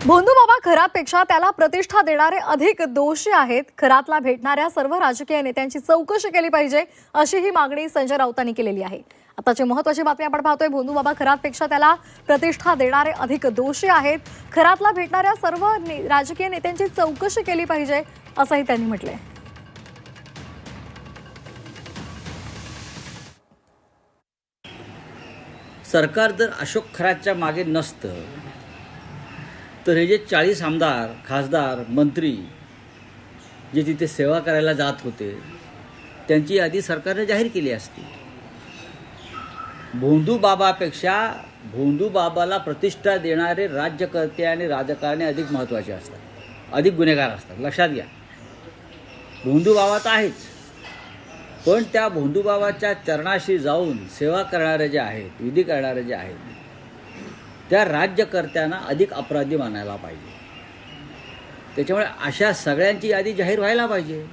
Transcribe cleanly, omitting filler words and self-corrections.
भोंदूबाबा खरातपेक्षा त्याला प्रतिष्ठा देणारे अधिक दोषी आहेत. खरातला भेटणाऱ्या सर्व राजकीय नेत्यांची चौकशी केली पाहिजे, अशी ही मागणी संजय राऊतांनी केलेली आहे. आताची महत्त्वाची बातमी आपण पाहतोय. भोंदूबाबा खरातपेक्षा त्याला प्रतिष्ठा देणारे अधिक दोषी आहेत. खरातला भेटणाऱ्या सर्व राजकीय नेत्यांची चौकशी केली पाहिजे, असंही त्यांनी म्हटलंय. सरकार जर अशोक खरातच्या मागे नसतं तर हे जे 40 आमदार, खासदार, मंत्री जे तिथे सेवा करायला जात होते त्यांची यादी सरकारने जाहीर केली असती. भोंदूबाबापेक्षा भोंदूबाबाला प्रतिष्ठा देणारे राज्यकर्ते आणि राजकारणी अधिक महत्त्वाचे असतात, अधिक गुन्हेगार असतात. लक्षात घ्या. भोंदूबाबा तर आहेच, पण त्या भोंदूबाबाच्या चरणाशी जाऊन सेवा करणारे जे आहेत, विधी करणारे जे आहेत, त्या राज्यकर्त्यांना अधिक अपराधी मानायला पाहिजे. त्याच्यामुळे अशा सगळ्यांची यादी जाहीर व्हायला पाहिजे.